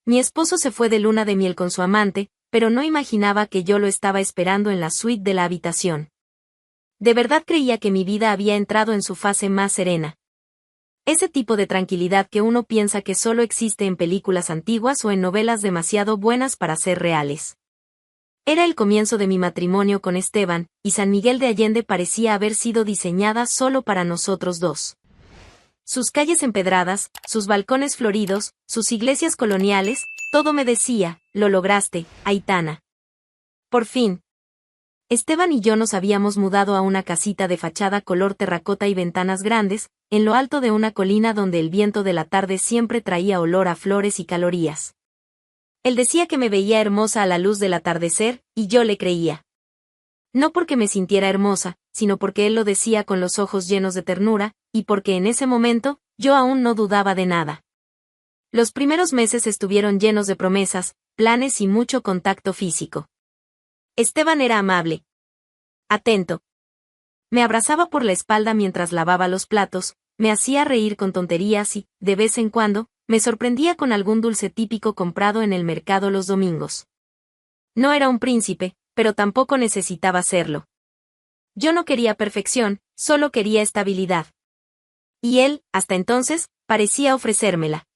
Mi esposo se fue de luna de miel con su amante, pero no imaginaba que yo lo estaba esperando en la suite de la habitación. De verdad creía que mi vida había entrado en su fase más serena. Ese tipo de tranquilidad que uno piensa que solo existe en películas antiguas o en novelas demasiado buenas para ser reales. Era el comienzo de mi matrimonio con Esteban, y San Miguel de Allende parecía haber sido diseñada solo para nosotros dos. Sus calles empedradas, sus balcones floridos, sus iglesias coloniales, todo me decía, lo lograste, Aitana. Por fin. Esteban y yo nos habíamos mudado a una casita de fachada color terracota y ventanas grandes, en lo alto de una colina donde el viento de la tarde siempre traía olor a flores y calorías. Él decía que me veía hermosa a la luz del atardecer, y yo le creía. No porque me sintiera hermosa, sino porque él lo decía con los ojos llenos de ternura, y porque en ese momento, yo aún no dudaba de nada. Los primeros meses estuvieron llenos de promesas, planes y mucho contacto físico. Esteban era amable. Atento. Me abrazaba por la espalda mientras lavaba los platos, me hacía reír con tonterías y, de vez en cuando, me sorprendía con algún dulce típico comprado en el mercado los domingos. No era un príncipe, pero tampoco necesitaba serlo. Yo no quería perfección, solo quería estabilidad. Y él, hasta entonces, parecía ofrecérmela.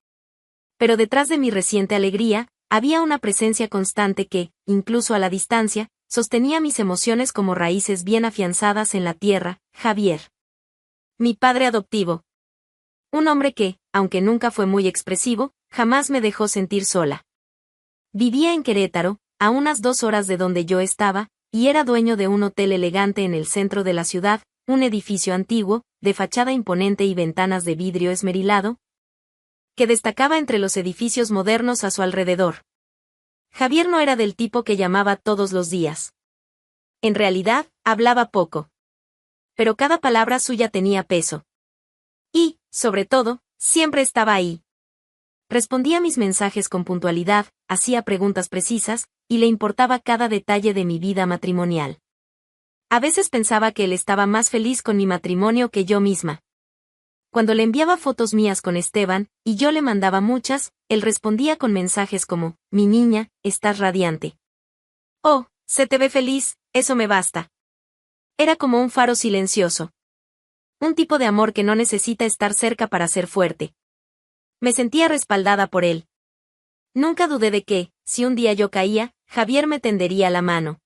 Pero detrás de mi reciente alegría, había una presencia constante que, incluso a la distancia, sostenía mis emociones como raíces bien afianzadas en la tierra, Javier. Mi padre adoptivo. Un hombre que, aunque nunca fue muy expresivo, jamás me dejó sentir sola. Vivía en Querétaro, a unas 2 horas de donde yo estaba, y era dueño de un hotel elegante en el centro de la ciudad, un edificio antiguo, de fachada imponente y ventanas de vidrio esmerilado, que destacaba entre los edificios modernos a su alrededor. Javier no era del tipo que llamaba todos los días. En realidad, hablaba poco. Pero cada palabra suya tenía peso. Y, sobre todo, siempre estaba ahí. Respondía mis mensajes con puntualidad, hacía preguntas precisas, y le importaba cada detalle de mi vida matrimonial. A veces pensaba que él estaba más feliz con mi matrimonio que yo misma. Cuando le enviaba fotos mías con Esteban, y yo le mandaba muchas, él respondía con mensajes como, mi niña, estás radiante. Oh, se te ve feliz, eso me basta. Era como un faro silencioso. Un tipo de amor que no necesita estar cerca para ser fuerte. Me sentía respaldada por él. Nunca dudé de que, si un día yo caía, Javier me tendería la mano.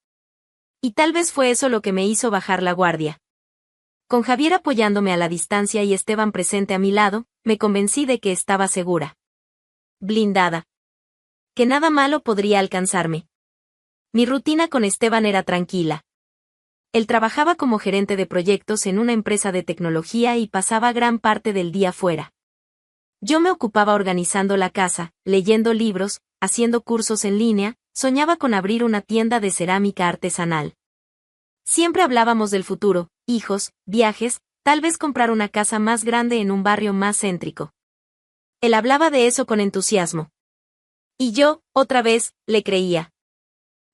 Y tal vez fue eso lo que me hizo bajar la guardia. Con Javier apoyándome a la distancia y Esteban presente a mi lado, me convencí de que estaba segura. Blindada. Que nada malo podría alcanzarme. Mi rutina con Esteban era tranquila. Él trabajaba como gerente de proyectos en una empresa de tecnología y pasaba gran parte del día fuera. Yo me ocupaba organizando la casa, leyendo libros, haciendo cursos en línea, soñaba con abrir una tienda de cerámica artesanal. Siempre hablábamos del futuro, hijos, viajes, tal vez comprar una casa más grande en un barrio más céntrico. Él hablaba de eso con entusiasmo. Y yo, otra vez, le creía.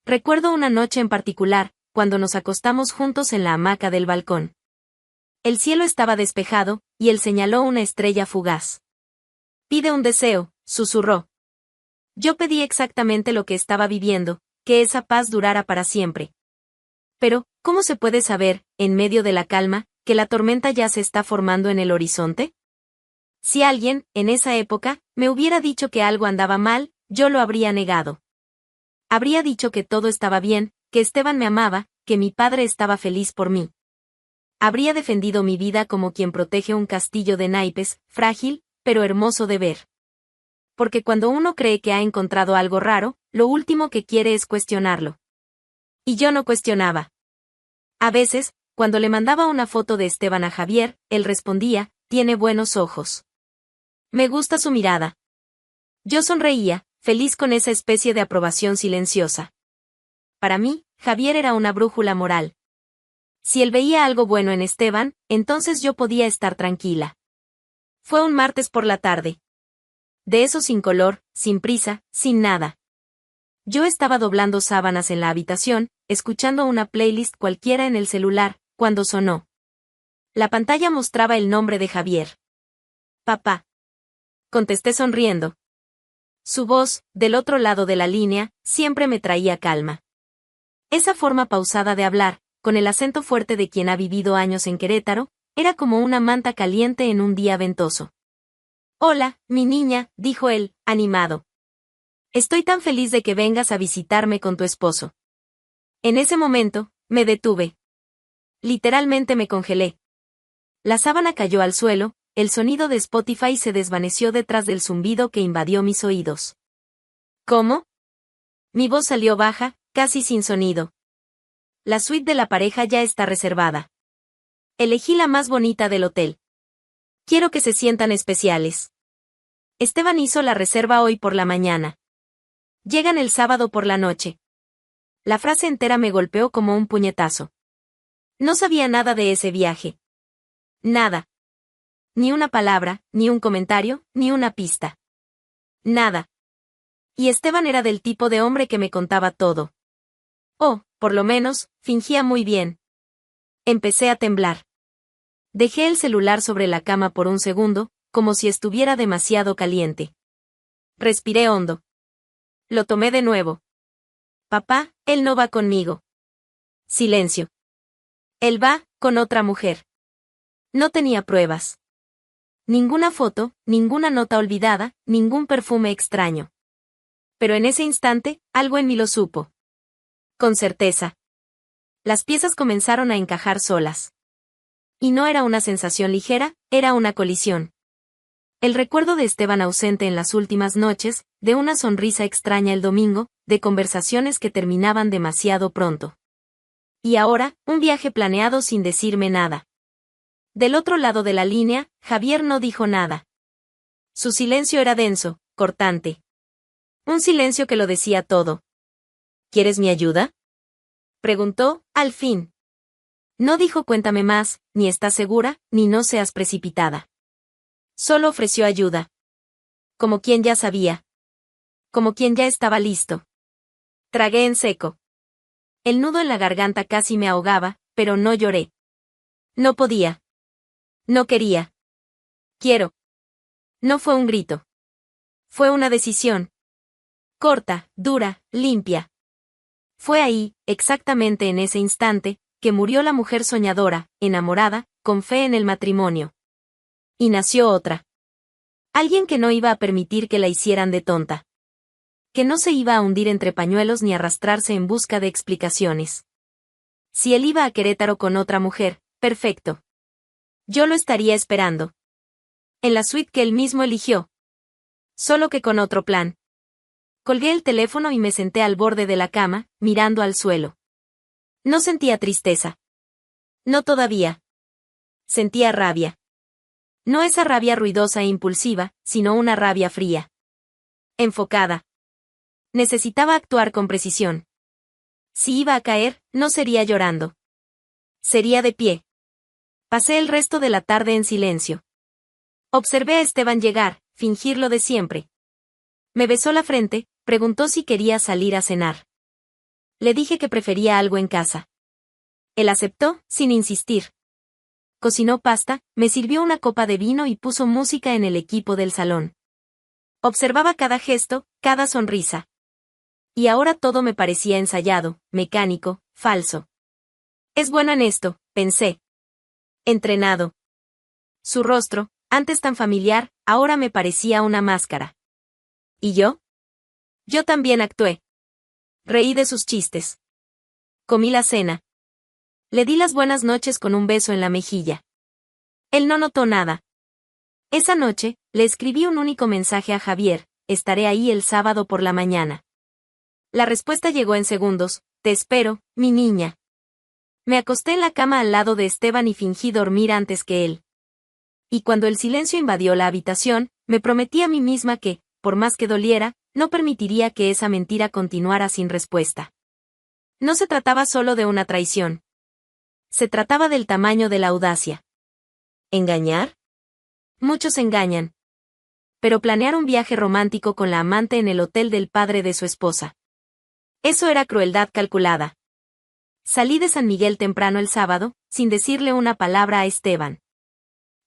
Recuerdo una noche en particular, cuando nos acostamos juntos en la hamaca del balcón. El cielo estaba despejado, y él señaló una estrella fugaz. Pide un deseo, susurró. Yo pedí exactamente lo que estaba viviendo, que esa paz durara para siempre. Pero, ¿cómo se puede saber, en medio de la calma, que la tormenta ya se está formando en el horizonte? Si alguien, en esa época, me hubiera dicho que algo andaba mal, yo lo habría negado. Habría dicho que todo estaba bien, que Esteban me amaba, que mi padre estaba feliz por mí. Habría defendido mi vida como quien protege un castillo de naipes, frágil, pero hermoso de ver. Porque cuando uno cree que ha encontrado algo raro, lo último que quiere es cuestionarlo. Y yo no cuestionaba. A veces, cuando le mandaba una foto de Esteban a Javier, él respondía, tiene buenos ojos. Me gusta su mirada. Yo sonreía, feliz con esa especie de aprobación silenciosa. Para mí, Javier era una brújula moral. Si él veía algo bueno en Esteban, entonces yo podía estar tranquila. Fue un martes por la tarde. De eso sin color, sin prisa, sin nada. Yo estaba doblando sábanas en la habitación, escuchando una playlist cualquiera en el celular, cuando sonó. La pantalla mostraba el nombre de Javier. Papá. Contesté sonriendo. Su voz, del otro lado de la línea, siempre me traía calma. Esa forma pausada de hablar, con el acento fuerte de quien ha vivido años en Querétaro, era como una manta caliente en un día ventoso. «Hola, mi niña», dijo él, animado. «Estoy tan feliz de que vengas a visitarme con tu esposo». En ese momento, me detuve. Literalmente me congelé. La sábana cayó al suelo, el sonido de Spotify se desvaneció detrás del zumbido que invadió mis oídos. ¿Cómo? Mi voz salió baja, casi sin sonido. La suite de la pareja ya está reservada. Elegí la más bonita del hotel. Quiero que se sientan especiales. Esteban hizo la reserva hoy por la mañana. Llegan el sábado por la noche. La frase entera me golpeó como un puñetazo. No sabía nada de ese viaje. Nada. Ni una palabra, ni un comentario, ni una pista. Nada. Y Esteban era del tipo de hombre que me contaba todo. O, por lo menos, fingía muy bien. Empecé a temblar. Dejé el celular sobre la cama por un segundo, como si estuviera demasiado caliente. Respiré hondo. Lo tomé de nuevo. Papá, él no va conmigo. Silencio. Él va, con otra mujer. No tenía pruebas. Ninguna foto, ninguna nota olvidada, ningún perfume extraño. Pero en ese instante, algo en mí lo supo. Con certeza. Las piezas comenzaron a encajar solas. Y no era una sensación ligera, era una colisión. El recuerdo de Esteban ausente en las últimas noches, de una sonrisa extraña el domingo, de conversaciones que terminaban demasiado pronto. Y ahora, un viaje planeado sin decirme nada. Del otro lado de la línea, Javier no dijo nada. Su silencio era denso, cortante. Un silencio que lo decía todo. ¿Quieres mi ayuda?, preguntó, al fin. No dijo cuéntame más, ni estás segura, ni no seas precipitada. Solo ofreció ayuda. Como quien ya sabía. Como quien ya estaba listo. Tragué en seco. El nudo en la garganta casi me ahogaba, pero no lloré. No podía. No quería. Quiero. No fue un grito. Fue una decisión. Corta, dura, limpia. Fue ahí, exactamente en ese instante, que murió la mujer soñadora, enamorada, con fe en el matrimonio. Y nació otra. Alguien que no iba a permitir que la hicieran de tonta. Que no se iba a hundir entre pañuelos ni arrastrarse en busca de explicaciones. Si él iba a Querétaro con otra mujer, perfecto. Yo lo estaría esperando. En la suite que él mismo eligió. Solo que con otro plan. Colgué el teléfono y me senté al borde de la cama, mirando al suelo. No sentía tristeza. No todavía. Sentía rabia. No esa rabia ruidosa e impulsiva, sino una rabia fría. Enfocada. Necesitaba actuar con precisión. Si iba a caer, no sería llorando. Sería de pie. Pasé el resto de la tarde en silencio. Observé a Esteban llegar, fingir lo de siempre. Me besó la frente, preguntó si quería salir a cenar. Le dije que prefería algo en casa. Él aceptó, sin insistir. Cocinó pasta, me sirvió una copa de vino y puso música en el equipo del salón. Observaba cada gesto, cada sonrisa. Y ahora todo me parecía ensayado, mecánico, falso. Es bueno en esto, pensé. Entrenado. Su rostro, antes tan familiar, ahora me parecía una máscara. ¿Y yo? Yo también actué. Reí de sus chistes. Comí la cena. Le di las buenas noches con un beso en la mejilla. Él no notó nada. Esa noche, le escribí un único mensaje a Javier: estaré ahí el sábado por la mañana. La respuesta llegó en segundos: te espero, mi niña. Me acosté en la cama al lado de Esteban y fingí dormir antes que él. Y cuando el silencio invadió la habitación, me prometí a mí misma que, por más que doliera, no permitiría que esa mentira continuara sin respuesta. No se trataba solo de una traición. Se trataba del tamaño de la audacia. ¿Engañar? Muchos engañan. Pero planear un viaje romántico con la amante en el hotel del padre de su esposa. Eso era crueldad calculada. Salí de San Miguel temprano el sábado, sin decirle una palabra a Esteban.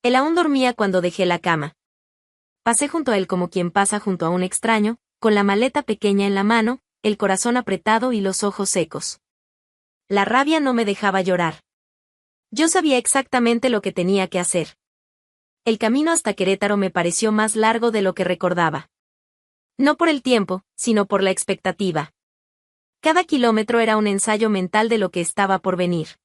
Él aún dormía cuando dejé la cama. Pasé junto a él como quien pasa junto a un extraño, con la maleta pequeña en la mano, el corazón apretado y los ojos secos. La rabia no me dejaba llorar. Yo sabía exactamente lo que tenía que hacer. El camino hasta Querétaro me pareció más largo de lo que recordaba. No por el tiempo, sino por la expectativa. Cada kilómetro era un ensayo mental de lo que estaba por venir.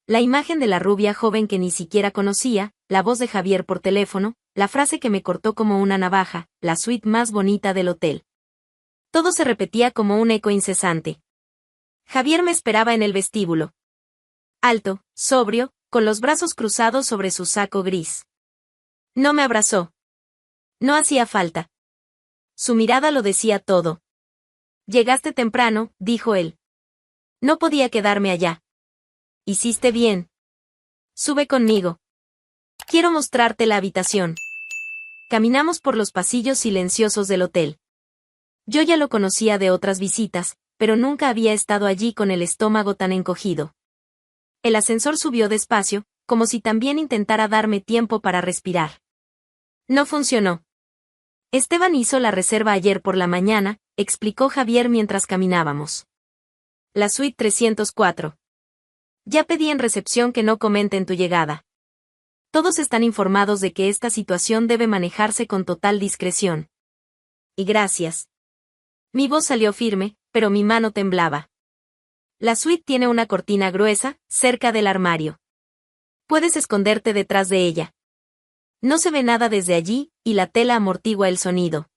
La imagen de la rubia joven que ni siquiera conocía, la voz de Javier por teléfono, la frase que me cortó como una navaja, la suite más bonita del hotel. Todo se repetía como un eco incesante. Javier me esperaba en el vestíbulo. Alto, sobrio, con los brazos cruzados sobre su saco gris. No me abrazó. No hacía falta. Su mirada lo decía todo. Llegaste temprano, dijo él. No podía quedarme allá. Hiciste bien. Sube conmigo. Quiero mostrarte la habitación. Caminamos por los pasillos silenciosos del hotel. Yo ya lo conocía de otras visitas, pero nunca había estado allí con el estómago tan encogido. El ascensor subió despacio, como si también intentara darme tiempo para respirar. No funcionó. Esteban hizo la reserva ayer por la mañana, explicó Javier mientras caminábamos. La suite 304. Ya pedí en recepción que no comenten tu llegada. Todos están informados de que esta situación debe manejarse con total discreción. Y gracias. Mi voz salió firme, pero mi mano temblaba. La suite tiene una cortina gruesa, cerca del armario. Puedes esconderte detrás de ella. No se ve nada desde allí, y la tela amortigua el sonido.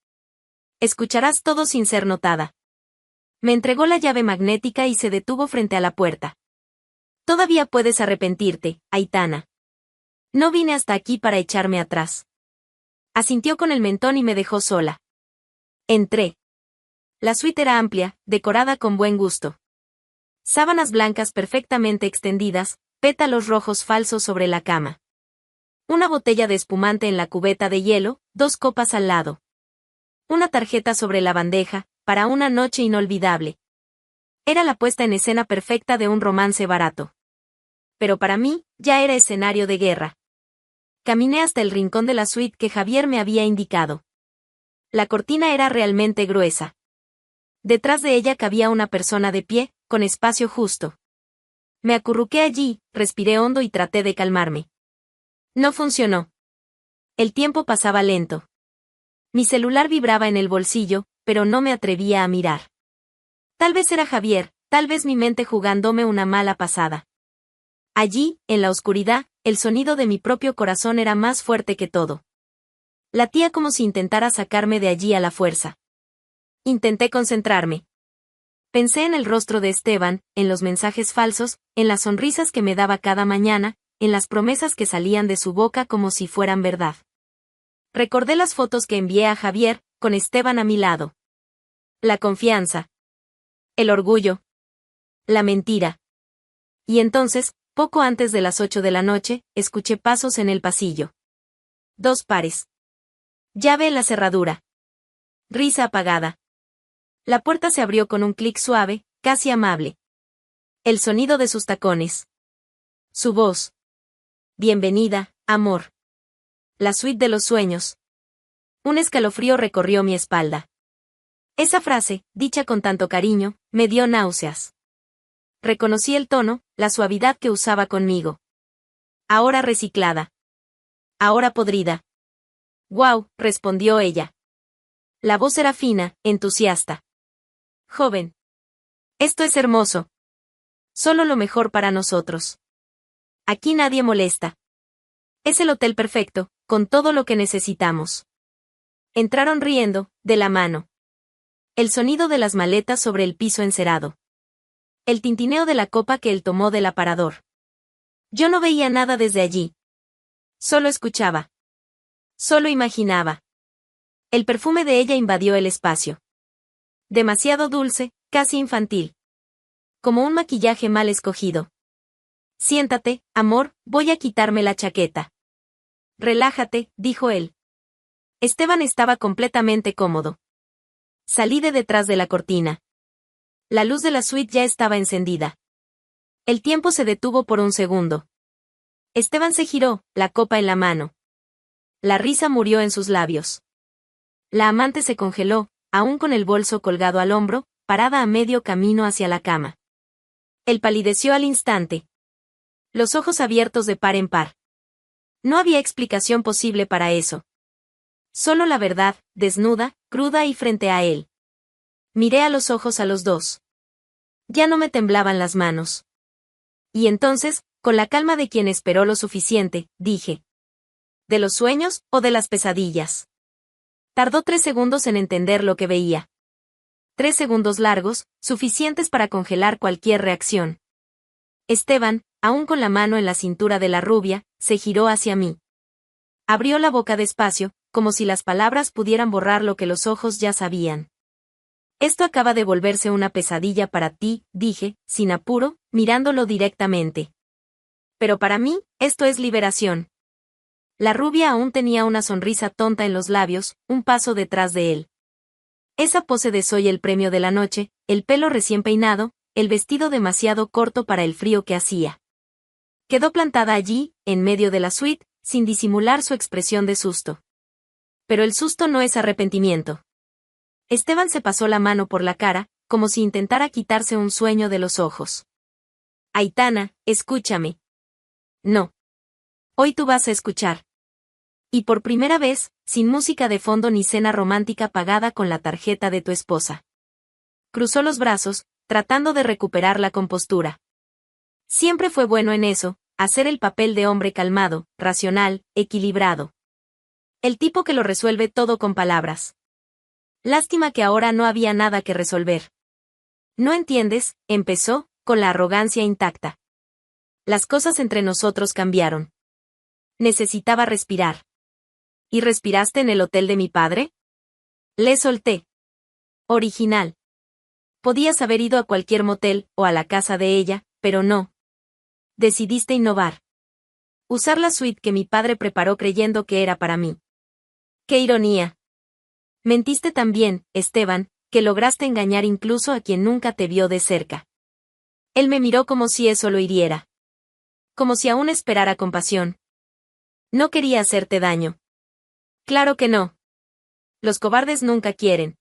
Escucharás todo sin ser notada. Me entregó la llave magnética y se detuvo frente a la puerta. Todavía puedes arrepentirte, Aitana. No vine hasta aquí para echarme atrás. Asintió con el mentón y me dejó sola. Entré. La suite era amplia, decorada con buen gusto. Sábanas blancas perfectamente extendidas, pétalos rojos falsos sobre la cama. Una botella de espumante en la cubeta de hielo, 2 copas al lado. Una tarjeta sobre la bandeja, para una noche inolvidable. Era la puesta en escena perfecta de un romance barato. Pero para mí, ya era escenario de guerra. Caminé hasta el rincón de la suite que Javier me había indicado. La cortina era realmente gruesa. Detrás de ella cabía una persona de pie, con espacio justo. Me acurruqué allí, respiré hondo y traté de calmarme. No funcionó. El tiempo pasaba lento. Mi celular vibraba en el bolsillo, pero no me atrevía a mirar. Tal vez era Javier, tal vez mi mente jugándome una mala pasada. Allí, en la oscuridad, el sonido de mi propio corazón era más fuerte que todo. Latía como si intentara sacarme de allí a la fuerza. Intenté concentrarme. Pensé en el rostro de Esteban, en los mensajes falsos, en las sonrisas que me daba cada mañana, en las promesas que salían de su boca como si fueran verdad. Recordé las fotos que envié a Javier, con Esteban a mi lado. La confianza. El orgullo. La mentira. Y entonces, poco antes de las 8 de la noche, escuché pasos en el pasillo. 2 pares. Llave en la cerradura. Risa apagada. La puerta se abrió con un clic suave, casi amable. El sonido de sus tacones. Su voz. Bienvenida, amor. La suite de los sueños. Un escalofrío recorrió mi espalda. Esa frase, dicha con tanto cariño, me dio náuseas. Reconocí el tono, la suavidad que usaba conmigo. Ahora reciclada. Ahora podrida. «Guau», respondió ella. La voz era fina, entusiasta. Joven. Esto es hermoso. Solo lo mejor para nosotros. Aquí nadie molesta. Es el hotel perfecto, con todo lo que necesitamos. Entraron riendo, de la mano. El sonido de las maletas sobre el piso encerado. El tintineo de la copa que él tomó del aparador. Yo no veía nada desde allí. Solo escuchaba. Solo imaginaba. El perfume de ella invadió el espacio. Demasiado dulce, casi infantil. Como un maquillaje mal escogido. Siéntate, amor, voy a quitarme la chaqueta. Relájate, dijo él. Esteban estaba completamente cómodo. Salí de detrás de la cortina. La luz de la suite ya estaba encendida. El tiempo se detuvo por un segundo. Esteban se giró, la copa en la mano. La risa murió en sus labios. La amante se congeló, aún con el bolso colgado al hombro, parada a medio camino hacia la cama. Él palideció al instante. Los ojos abiertos de par en par. No había explicación posible para eso. Solo la verdad, desnuda, cruda y frente a él. Miré a los ojos a los dos. Ya no me temblaban las manos. Y entonces, con la calma de quien esperó lo suficiente, dije: ¿de los sueños o de las pesadillas? Tardó 3 segundos en entender lo que veía. 3 segundos largos, suficientes para congelar cualquier reacción. Esteban, aún con la mano en la cintura de la rubia, se giró hacia mí. Abrió la boca despacio, como si las palabras pudieran borrar lo que los ojos ya sabían. Esto acaba de volverse una pesadilla para ti, dije, sin apuro, mirándolo directamente. Pero para mí, esto es liberación. La rubia aún tenía una sonrisa tonta en los labios, un paso detrás de él. Esa pose de soy el premio de la noche, el pelo recién peinado, el vestido demasiado corto para el frío que hacía. Quedó plantada allí, en medio de la suite, sin disimular su expresión de susto. Pero el susto no es arrepentimiento. Esteban se pasó la mano por la cara, como si intentara quitarse un sueño de los ojos. Aitana, escúchame. No. Hoy tú vas a escuchar. Y por primera vez, sin música de fondo ni cena romántica pagada con la tarjeta de tu esposa. Cruzó los brazos, tratando de recuperar la compostura. Siempre fue bueno en eso, hacer el papel de hombre calmado, racional, equilibrado. El tipo que lo resuelve todo con palabras. Lástima que ahora no había nada que resolver. ¿No entiendes?, empezó, con la arrogancia intacta. Las cosas entre nosotros cambiaron. Necesitaba respirar. ¿Y respiraste en el hotel de mi padre? Le solté. Original. Podías haber ido a cualquier motel, o a la casa de ella, pero no. Decidiste innovar. Usar la suite que mi padre preparó creyendo que era para mí. ¡Qué ironía! Mentiste también, Esteban, que lograste engañar incluso a quien nunca te vio de cerca. Él me miró como si eso lo hiriera. Como si aún esperara compasión. No quería hacerte daño. Claro que no. Los cobardes nunca quieren.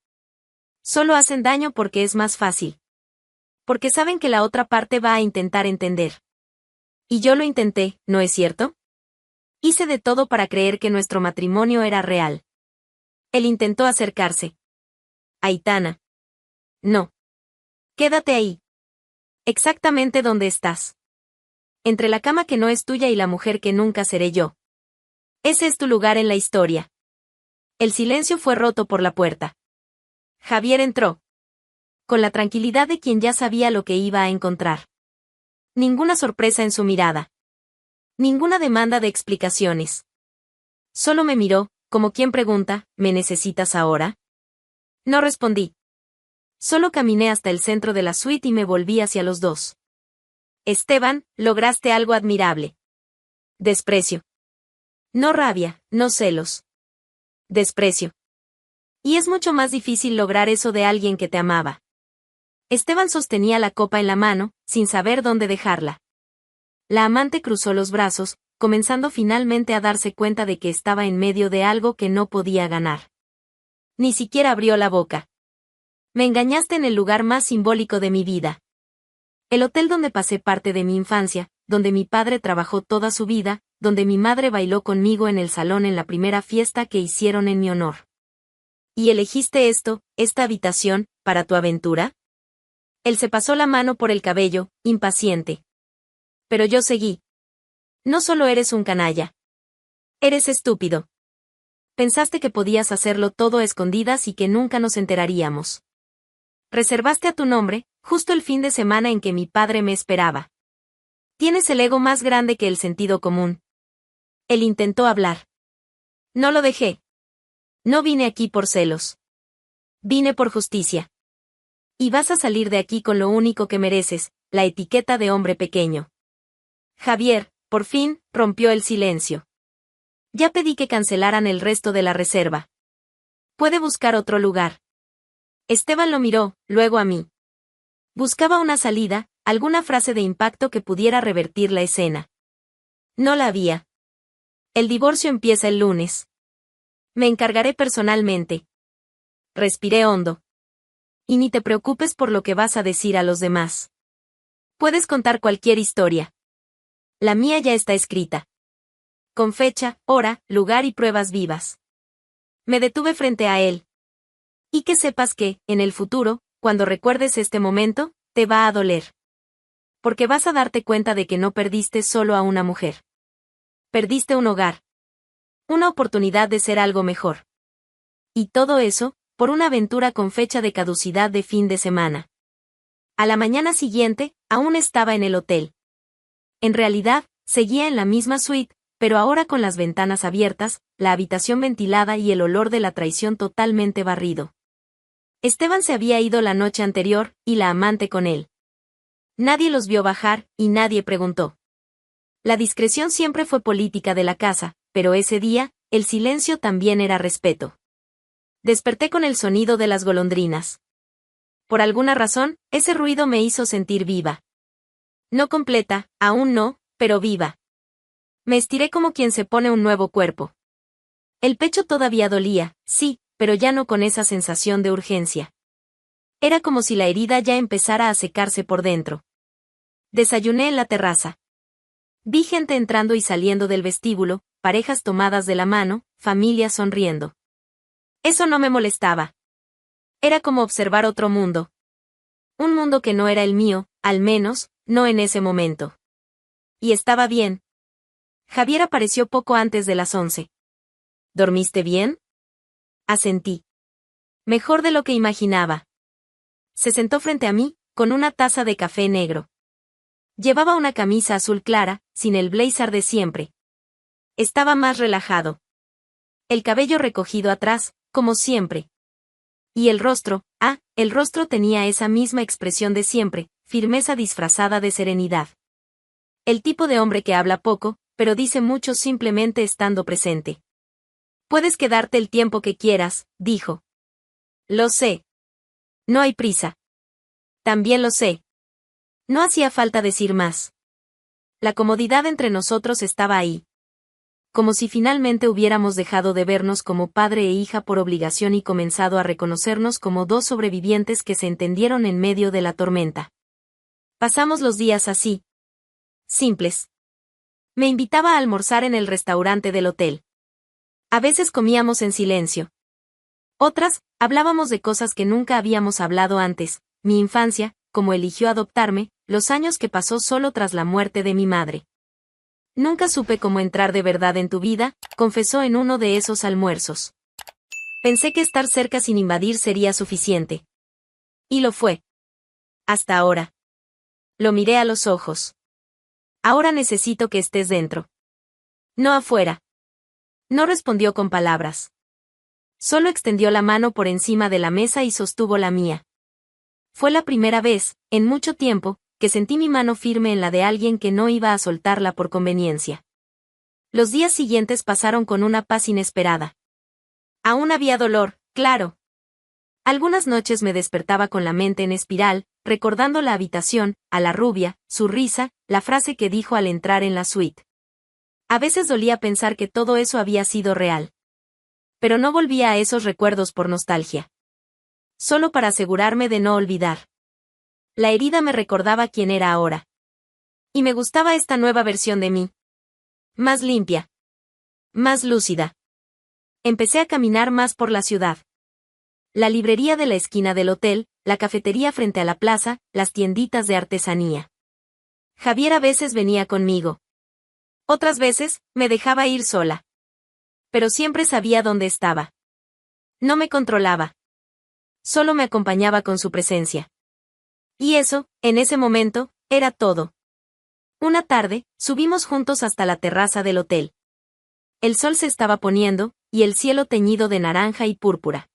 Solo hacen daño porque es más fácil. Porque saben que la otra parte va a intentar entender. Y yo lo intenté, ¿no es cierto? Hice de todo para creer que nuestro matrimonio era real. Él intentó acercarse. Aitana. No. Quédate ahí. Exactamente donde estás. Entre la cama que no es tuya y la mujer que nunca seré yo. Ese es tu lugar en la historia. El silencio fue roto por la puerta. Javier entró. Con la tranquilidad de quien ya sabía lo que iba a encontrar. Ninguna sorpresa en su mirada. Ninguna demanda de explicaciones. Solo me miró, como quien pregunta, ¿me necesitas ahora? No respondí. Solo caminé hasta el centro de la suite y me volví hacia los dos. Esteban, lograste algo admirable. Desprecio. No rabia, no celos. Desprecio. Y es mucho más difícil lograr eso de alguien que te amaba. Esteban sostenía la copa en la mano, sin saber dónde dejarla. La amante cruzó los brazos, comenzando finalmente a darse cuenta de que estaba en medio de algo que no podía ganar. Ni siquiera abrió la boca. Me engañaste en el lugar más simbólico de mi vida. El hotel donde pasé parte de mi infancia, donde mi padre trabajó toda su vida, donde mi madre bailó conmigo en el salón en la primera fiesta que hicieron en mi honor. ¿Y elegiste esto, esta habitación, para tu aventura? Él se pasó la mano por el cabello, impaciente. Pero yo seguí. No solo eres un canalla. Eres estúpido. Pensaste que podías hacerlo todo a escondidas y que nunca nos enteraríamos. Reservaste a tu nombre, justo el fin de semana en que mi padre me esperaba. Tienes el ego más grande que el sentido común. Él intentó hablar. No lo dejé. No vine aquí por celos. Vine por justicia. Y vas a salir de aquí con lo único que mereces, la etiqueta de hombre pequeño. Javier, por fin, rompió el silencio. Ya pedí que cancelaran el resto de la reserva. Puede buscar otro lugar. Esteban lo miró, luego a mí. Buscaba una salida, alguna frase de impacto que pudiera revertir la escena. No la había. El divorcio empieza el lunes. Me encargaré personalmente. Respiré hondo. Y ni te preocupes por lo que vas a decir a los demás. Puedes contar cualquier historia. La mía ya está escrita. Con fecha, hora, lugar y pruebas vivas. Me detuve frente a él. Y que sepas que, en el futuro, cuando recuerdes este momento, te va a doler. Porque vas a darte cuenta de que no perdiste solo a una mujer. Perdiste un hogar. Una oportunidad de ser algo mejor. Y todo eso, por una aventura con fecha de caducidad de fin de semana. A la mañana siguiente, aún estaba en el hotel. En realidad, seguía en la misma suite, pero ahora con las ventanas abiertas, la habitación ventilada y el olor de la traición totalmente barrido. Esteban se había ido la noche anterior, y la amante con él. Nadie los vio bajar, y nadie preguntó. La discreción siempre fue política de la casa, pero ese día, el silencio también era respeto. Desperté con el sonido de las golondrinas. Por alguna razón, ese ruido me hizo sentir viva. No completa, aún no, pero viva. Me estiré como quien se pone un nuevo cuerpo. El pecho todavía dolía, sí, pero ya no con esa sensación de urgencia. Era como si la herida ya empezara a secarse por dentro. Desayuné en la terraza. Vi gente entrando y saliendo del vestíbulo, parejas tomadas de la mano, familias sonriendo. Eso no me molestaba. Era como observar otro mundo. Un mundo que no era el mío, al menos, no en ese momento. Y estaba bien. Javier apareció poco antes de las 11. ¿Dormiste bien? Asentí. Mejor de lo que imaginaba. Se sentó frente a mí, con una taza de café negro. Llevaba una camisa azul clara, sin el blazer de siempre. Estaba más relajado. El cabello recogido atrás, como siempre. Y el rostro, el rostro tenía esa misma expresión de siempre, firmeza disfrazada de serenidad. El tipo de hombre que habla poco, pero dice mucho simplemente estando presente. Puedes quedarte el tiempo que quieras, dijo. Lo sé. No hay prisa. También lo sé. No hacía falta decir más. La comodidad entre nosotros estaba ahí. Como si finalmente hubiéramos dejado de vernos como padre e hija por obligación y comenzado a reconocernos como dos sobrevivientes que se entendieron en medio de la tormenta. Pasamos los días así. Simples. Me invitaba a almorzar en el restaurante del hotel. A veces comíamos en silencio. Otras, hablábamos de cosas que nunca habíamos hablado antes, mi infancia, cómo eligió adoptarme, los años que pasó solo tras la muerte de mi madre. Nunca supe cómo entrar de verdad en tu vida, confesó en uno de esos almuerzos. Pensé que estar cerca sin invadir sería suficiente. Y lo fue. Hasta ahora. Lo miré a los ojos. Ahora necesito que estés dentro. No afuera. No respondió con palabras. Solo extendió la mano por encima de la mesa y sostuvo la mía. Fue la primera vez, en mucho tiempo, que sentí mi mano firme en la de alguien que no iba a soltarla por conveniencia. Los días siguientes pasaron con una paz inesperada. Aún había dolor, claro. Algunas noches me despertaba con la mente en espiral, recordando la habitación, a la rubia, su risa, la frase que dijo al entrar en la suite. A veces dolía pensar que todo eso había sido real. Pero no volvía a esos recuerdos por nostalgia. Solo para asegurarme de no olvidar. La herida me recordaba quién era ahora. Y me gustaba esta nueva versión de mí. Más limpia. Más lúcida. Empecé a caminar más por la ciudad. La librería de la esquina del hotel, la cafetería frente a la plaza, las tienditas de artesanía. Javier a veces venía conmigo. Otras veces, me dejaba ir sola. Pero siempre sabía dónde estaba. No me controlaba. Solo me acompañaba con su presencia. Y eso, en ese momento, era todo. Una tarde, subimos juntos hasta la terraza del hotel. El sol se estaba poniendo, y el cielo teñido de naranja y púrpura.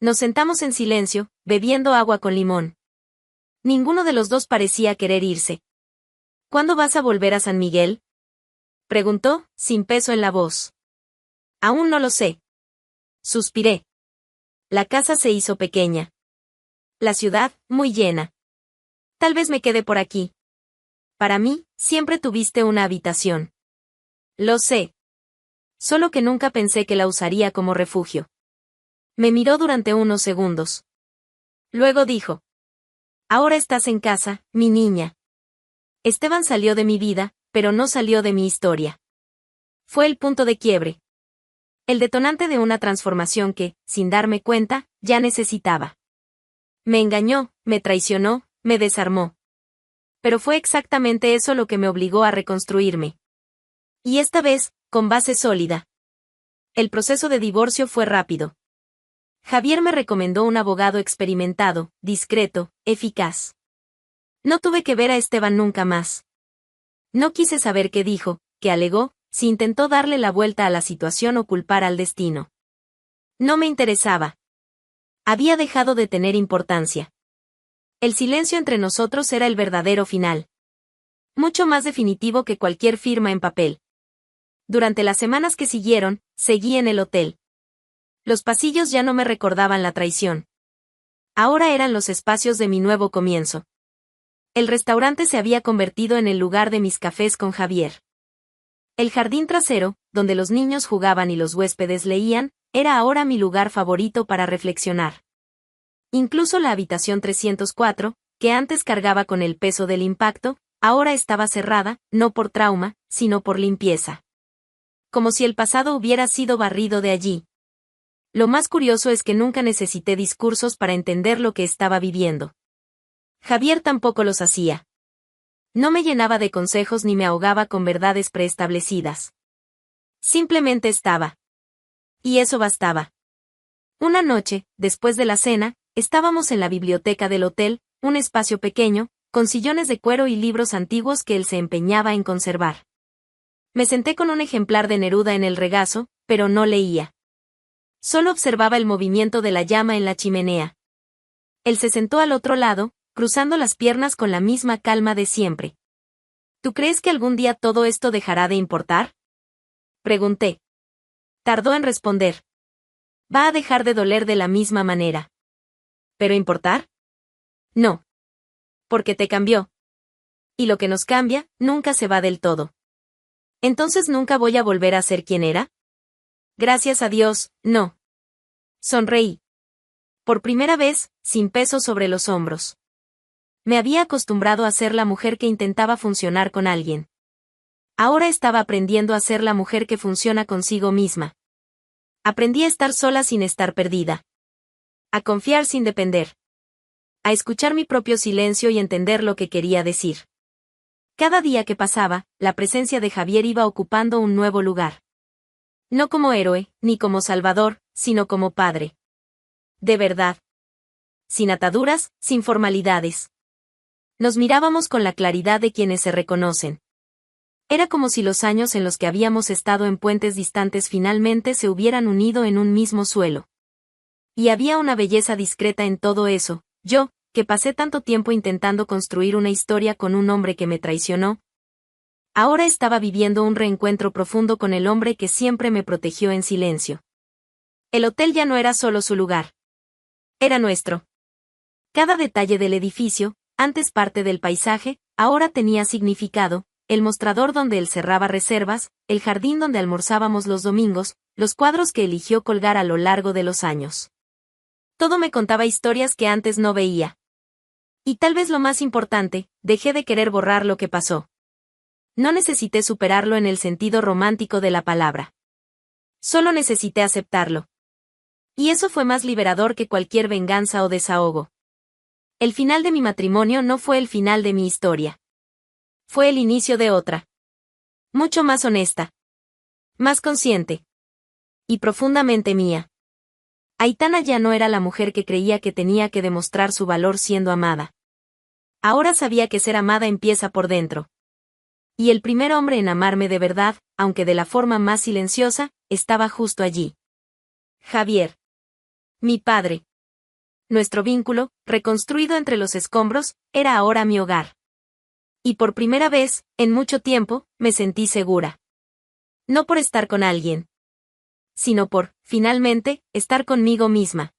Nos sentamos en silencio, bebiendo agua con limón. Ninguno de los dos parecía querer irse. ¿Cuándo vas a volver a San Miguel? Preguntó, sin peso en la voz. Aún no lo sé. Suspiré. La casa se hizo pequeña. La ciudad, muy llena. Tal vez me quede por aquí. Para mí, siempre tuviste una habitación. Lo sé. Solo que nunca pensé que la usaría como refugio. Me miró durante unos segundos. Luego dijo: Ahora estás en casa, mi niña. Esteban salió de mi vida, pero no salió de mi historia. Fue el punto de quiebre. El detonante de una transformación que, sin darme cuenta, ya necesitaba. Me engañó, me traicionó, me desarmó. Pero fue exactamente eso lo que me obligó a reconstruirme. Y esta vez, con base sólida. El proceso de divorcio fue rápido. Javier me recomendó un abogado experimentado, discreto, eficaz. No tuve que ver a Esteban nunca más. No quise saber qué dijo, qué alegó, si intentó darle la vuelta a la situación o culpar al destino. No me interesaba. Había dejado de tener importancia. El silencio entre nosotros era el verdadero final. Mucho más definitivo que cualquier firma en papel. Durante las semanas que siguieron, seguí en el hotel. Los pasillos ya no me recordaban la traición. Ahora eran los espacios de mi nuevo comienzo. El restaurante se había convertido en el lugar de mis cafés con Javier. El jardín trasero, donde los niños jugaban y los huéspedes leían, era ahora mi lugar favorito para reflexionar. Incluso la habitación 304, que antes cargaba con el peso del impacto, ahora estaba cerrada, no por trauma, sino por limpieza. Como si el pasado hubiera sido barrido de allí. Lo más curioso es que nunca necesité discursos para entender lo que estaba viviendo. Javier tampoco los hacía. No me llenaba de consejos ni me ahogaba con verdades preestablecidas. Simplemente estaba. Y eso bastaba. Una noche, después de la cena, estábamos en la biblioteca del hotel, un espacio pequeño, con sillones de cuero y libros antiguos que él se empeñaba en conservar. Me senté con un ejemplar de Neruda en el regazo, pero no leía. Solo observaba el movimiento de la llama en la chimenea. Él se sentó al otro lado, cruzando las piernas con la misma calma de siempre. ¿Tú crees que algún día todo esto dejará de importar? Pregunté. Tardó en responder. Va a dejar de doler de la misma manera. ¿Pero importar? No. Porque te cambió. Y lo que nos cambia, nunca se va del todo. ¿Entonces nunca voy a volver a ser quien era? Gracias a Dios, no. Sonreí. Por primera vez, sin peso sobre los hombros. Me había acostumbrado a ser la mujer que intentaba funcionar con alguien. Ahora estaba aprendiendo a ser la mujer que funciona consigo misma. Aprendí a estar sola sin estar perdida. A confiar sin depender. A escuchar mi propio silencio y entender lo que quería decir. Cada día que pasaba, la presencia de Javier iba ocupando un nuevo lugar. No como héroe, ni como salvador, sino como padre. De verdad. Sin ataduras, sin formalidades. Nos mirábamos con la claridad de quienes se reconocen. Era como si los años en los que habíamos estado en puentes distantes finalmente se hubieran unido en un mismo suelo. Y había una belleza discreta en todo eso. Yo, que pasé tanto tiempo intentando construir una historia con un hombre que me traicionó, ahora estaba viviendo un reencuentro profundo con el hombre que siempre me protegió en silencio. El hotel ya no era solo su lugar. Era nuestro. Cada detalle del edificio, antes parte del paisaje, ahora tenía significado: el mostrador donde él cerraba reservas, el jardín donde almorzábamos los domingos, los cuadros que eligió colgar a lo largo de los años. Todo me contaba historias que antes no veía. Y tal vez lo más importante, dejé de querer borrar lo que pasó. No necesité superarlo en el sentido romántico de la palabra. Solo necesité aceptarlo. Y eso fue más liberador que cualquier venganza o desahogo. El final de mi matrimonio no fue el final de mi historia. Fue el inicio de otra. Mucho más honesta. Más consciente. Y profundamente mía. Aitana ya no era la mujer que creía que tenía que demostrar su valor siendo amada. Ahora sabía que ser amada empieza por dentro. Y el primer hombre en amarme de verdad, aunque de la forma más silenciosa, estaba justo allí. Javier. Mi padre. Nuestro vínculo, reconstruido entre los escombros, era ahora mi hogar. Y por primera vez, en mucho tiempo, me sentí segura. No por estar con alguien, sino por, finalmente, estar conmigo misma.